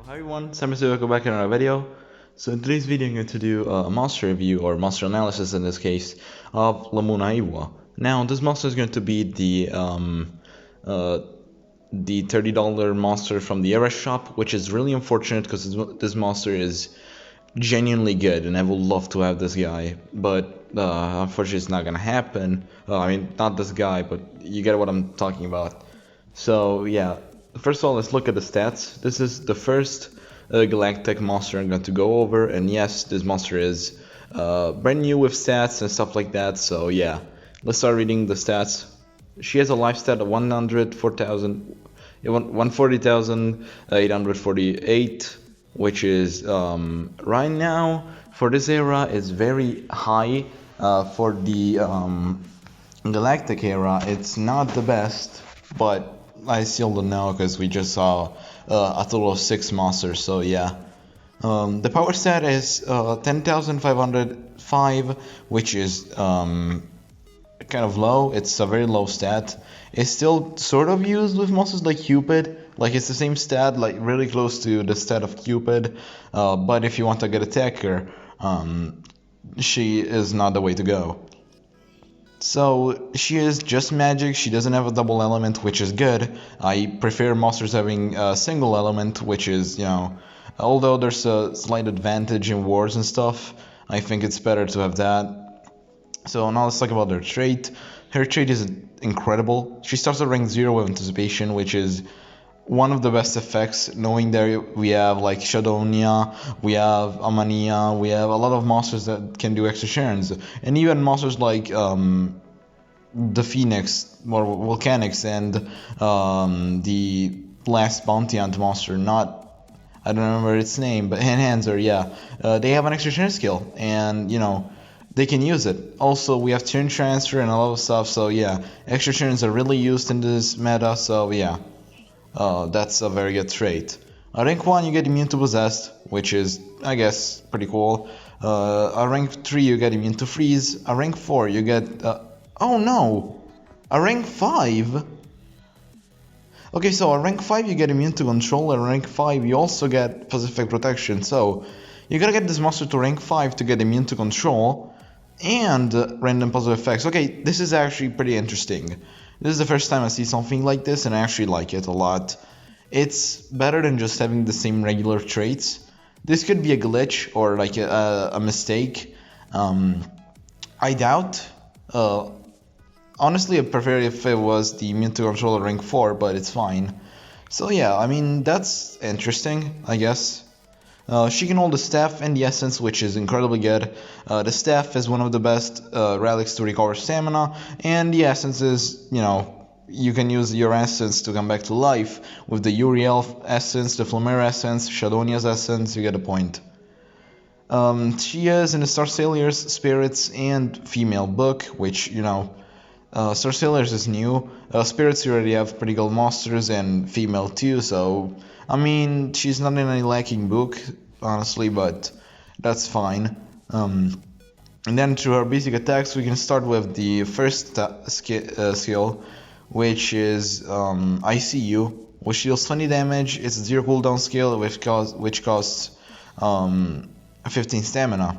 Hi everyone, Sam here, welcome back in another video. So in today's video I'm going to do a monster review, or monster analysis in this case, of LUMOONA IWA. Now this monster is going to be the $30 monster from the era shop, which is really unfortunate because this monster is genuinely good and I would love to have this guy, but unfortunately it's not gonna happen. I mean, not this guy, but you get what I'm talking about. So yeah, first of all, let's look at the stats. This is the first Galactic monster I'm going to go over, and yes, this monster is brand new with stats and stuff like that. So yeah, let's start reading the stats. She has a life stat of 140,848, which is right now for this era is very high. For the Galactic era, it's not the best, but I still don't know because we just saw a total of 6 monsters, so yeah. The power stat is 10,505, which is kind of low. It's a very low stat. It's still sort of used with monsters like Cupid. Like it's the same stat, like really close to the stat of Cupid. But if you want a good attacker, she is not the way to go. So she is just magic, she doesn't have a double element, which is good. I prefer monsters having a single element, which is, you know, although there's a slight advantage in wars and stuff, I think it's better to have that. So now let's talk about her trait. Her trait is incredible. She starts at rank 0 with anticipation, which is one of the best effects, knowing that we have like Shadonia, we have Amania, we have a lot of monsters that can do extra turns, and even monsters like the Phoenix or Volcanics and the last bounty hunt monster, I don't remember its name, but Enhancer, yeah, they have an extra turn skill, and you know, they can use it. Also, we have turn transfer and a lot of stuff, so yeah, extra turns are really used in this meta, so yeah. That's a very good trait. At rank 1 you get immune to Possessed, which is, I guess, pretty cool. At rank 3 you get immune to Freeze. At rank 4 you get... oh no! At rank 5? Okay, so at rank 5 you get immune to Control, at rank 5 you also get Pacific Protection, so you gotta get this monster to rank 5 to get immune to Control and random positive effects. Okay, this is actually pretty interesting. This is the first time I see something like this, and I actually like it a lot. It's better than just having the same regular traits. This could be a glitch or like a mistake. I doubt. Honestly, I prefer if it was the immune to control at rank 4, but it's fine. So yeah, I mean, that's interesting, I guess. She can hold the staff and the essence, which is incredibly good. The staff is one of the best relics to recover stamina, and the essence is, you know, you can use your essence to come back to life with the Uriel essence, the Flamera essence, Shadonia's essence, you get a point. She is in the Star Sailors, Spirits, and Female book, which, you know, Star Sailors is new. Spirits you already have pretty good monsters, and female too, so I mean, she's not in any lacking book, honestly, but that's fine. And then through her basic attacks, we can start with the first skill, which is ICU, which deals 20 damage. It's a 0 cooldown skill, which costs 15 stamina.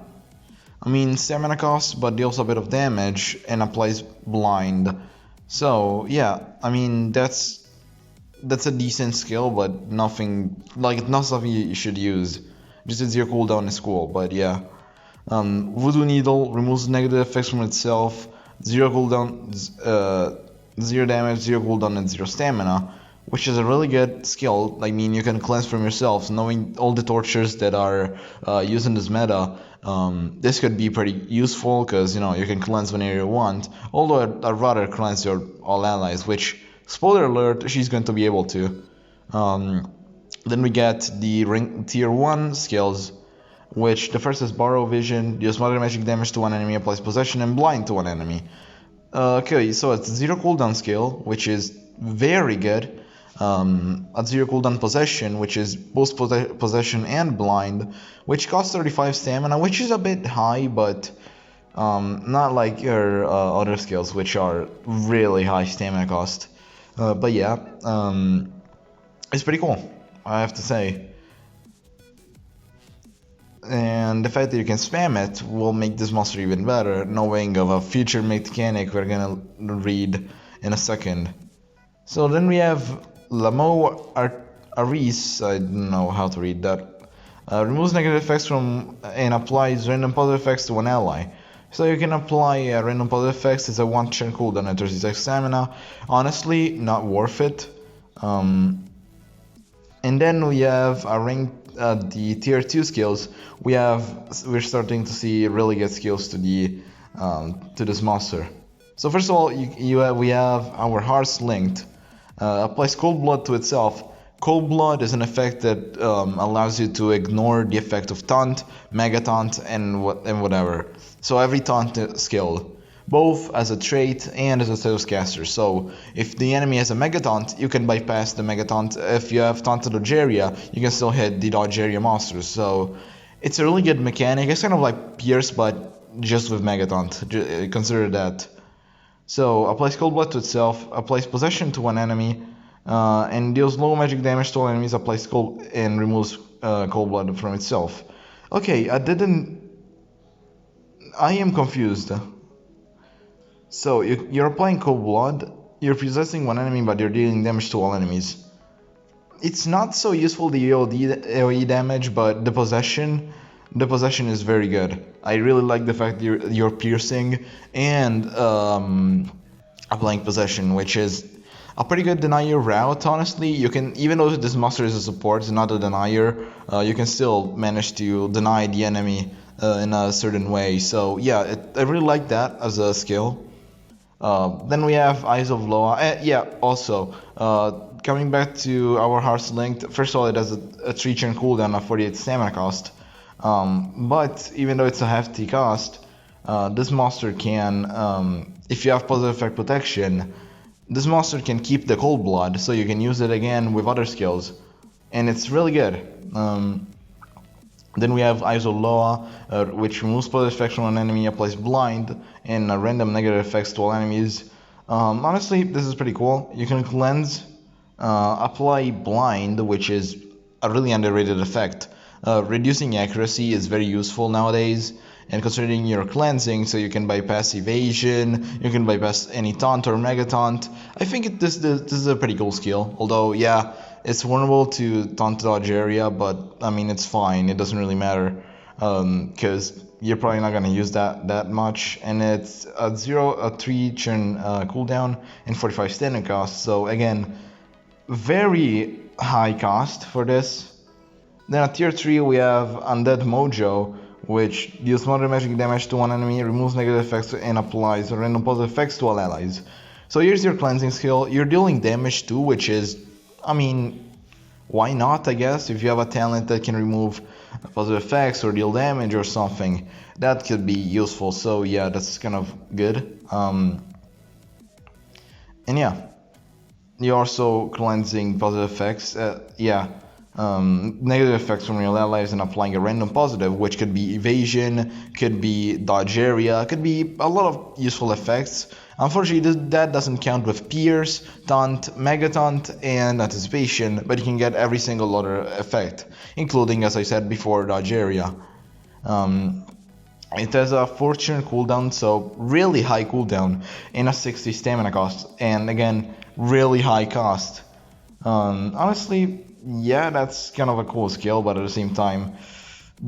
I mean, stamina costs, but deals a bit of damage and applies blind. So yeah, I mean, that's a decent skill, but nothing, like, not something you should use. Just a 0 cooldown is cool, but yeah. Voodoo Needle removes negative effects from itself, 0 cooldown, 0 damage, 0 cooldown, and 0 stamina, which is a really good skill. I mean, you can cleanse from yourself, knowing all the tortures that are used in this meta. This could be pretty useful, because, you know, you can cleanse whenever you want, although I'd rather cleanse your all allies, which, spoiler alert, she's going to be able to. Then we get the tier 1 skills, which the first is Borrow Vision, deals moderate magic damage to one enemy, applies possession, and blind to one enemy. Okay, so it's 0 cooldown skill, which is very good. At 0 cooldown possession, which is both possession and blind, which costs 35 stamina, which is a bit high, but not like your other skills, which are really high stamina cost. But yeah, it's pretty cool, I have to say. and the fact that you can spam it will make this monster even better, knowing of a future mechanic we're gonna read in a second. So then we have Aris, I don't know how to read that. Removes negative effects from and applies random positive effects to an ally. So you can apply random positive effects as a one-turn cooldown at 36 stamina. Honestly, not worth it. And then we have the tier 2 skills. We're starting to see really good skills to this monster. So first of all, we have our Hearts Linked. Applies Cold Blood to itself. Cold Blood is an effect that allows you to ignore the effect of Taunt, Mega Taunt, and whatever. So every Taunt skill, both as a trait and as a status caster. So if the enemy has a Mega Taunt, you can bypass the Mega Taunt. If you have Taunted Dodge Area, you can still hit the Dodge Area monsters. So it's a really good mechanic. It's kind of like Pierce, but just with Mega Taunt. Consider that. So applies Cold Blood to itself, applies Possession to one enemy, and deals low magic damage to all enemies, applies Cold and removes Cold Blood from itself. Okay, I am confused. So you're applying Cold Blood, you're possessing one enemy, but you're dealing damage to all enemies. It's not so useful, the AoE damage, but the possession is very good. I really like the fact that you're piercing and applying possession, which is a pretty good denier route. Honestly, you can, even though this monster is a support, not a denier, you can still manage to deny the enemy in a certain way. So yeah, I really like that as a skill. Then we have Eyes of Loa. Also, coming back to our Hearts Linked, first of all, it has a 3-turn cooldown of 48 stamina cost. But even though it's a hefty cost, this monster can, if you have positive effect protection, this monster can keep the Cold Blood, so you can use it again with other skills, and it's really good. Then we have Eyes of Loa, which removes positive effects from an enemy, applies Blind, and random negative effects to all enemies. Honestly, this is pretty cool. You can cleanse, apply Blind, which is a really underrated effect. Reducing accuracy is very useful nowadays, and considering you're cleansing, so you can bypass evasion, you can bypass any taunt or mega taunt. I think this is a pretty cool skill, although yeah, it's vulnerable to taunt dodge area, but I mean it's fine, it doesn't really matter, because you're probably not gonna use that much, and it's a 3-turn cooldown and 45 standing cost, so again, very high cost for this. Then at tier 3 we have Undead Mojo, which deals moderate magic damage to one enemy, removes negative effects, and applies random positive effects to all allies. So here's your cleansing skill. You're dealing damage too, which is, I mean, why not, I guess? If you have a talent that can remove positive effects or deal damage or something, that could be useful. So yeah, that's kind of good. And yeah, you're also cleansing positive effects. Negative effects from real allies and applying a random positive, which could be evasion, could be dodge area, could be a lot of useful effects. Unfortunately, that doesn't count with Pierce, Taunt, Mega Taunt, and Anticipation, but you can get every single other effect, including, as I said before, dodge area. It has a 4-turn cooldown, so really high cooldown, and a 60 stamina cost, and again, really high cost. Honestly, yeah, that's kind of a cool skill, but at the same time,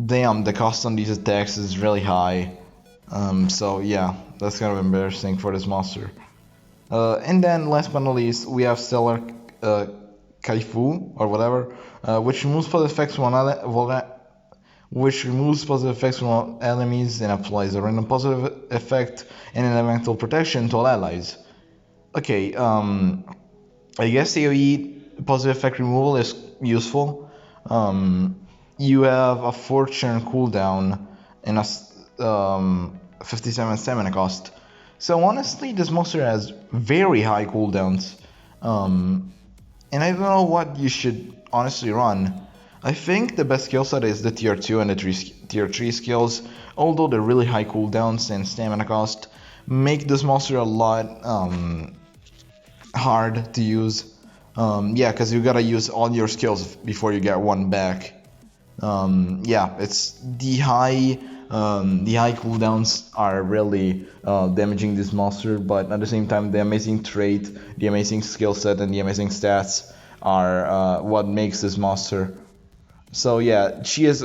damn, the cost on these attacks is really high. So yeah, that's kind of embarrassing for this monster. And then last but not least, we have Stellar Kaifu or whatever, which removes positive effects from enemies and applies a random positive effect and an elemental protection to all allies. Okay, I guess AoE positive effect removal is useful. You have a 4-turn cooldown and a 57 stamina cost. So honestly, this monster has very high cooldowns. And I don't know what you should honestly run. I think the best skill set is the tier 2 and the tier 3 skills, although the really high cooldowns and stamina cost make this monster a lot hard to use. Yeah, because you gotta use all your skills before you get one back. Yeah, it's the high cooldowns are really damaging this monster, but at the same time, the amazing trait, the amazing skill set, and the amazing stats are what makes this monster. So yeah, she is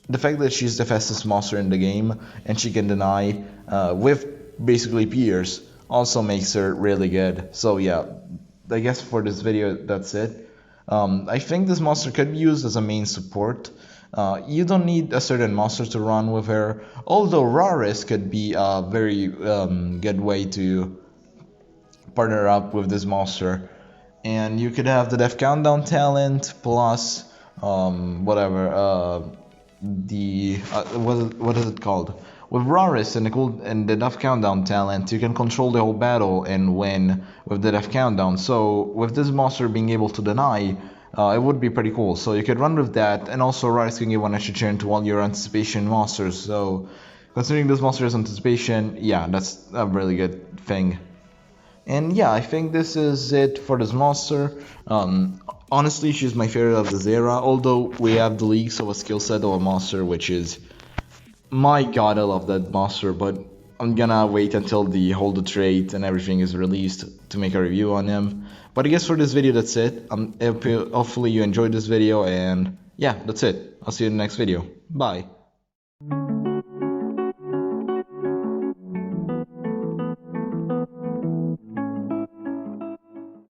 the fact that she's the fastest monster in the game and she can deny with basically peers also makes her really good. So yeah, I guess for this video that's it. I think this monster could be used as a main support. You don't need a certain monster to run with her, although Raris could be a very good way to partner up with this monster. And you could have the Death Countdown talent plus whatever what is it called? With Raris and the Death Countdown talent, you can control the whole battle and win with the Death Countdown. So with this monster being able to deny, it would be pretty cool. So you could run with that, and also Raris can give one extra turn to all your anticipation monsters. So considering this monster is anticipation, yeah, that's a really good thing. And yeah, I think this is it for this monster. Honestly, she's my favorite of this era, although we have the leaks of a skill set of a monster, which is... My god, I love that monster, but I'm gonna wait until the hold the trait and everything is released to make a review on him. But I guess for this video, that's it. Hopefully you enjoyed this video, and yeah, that's it. I'll see you in the next video. Bye.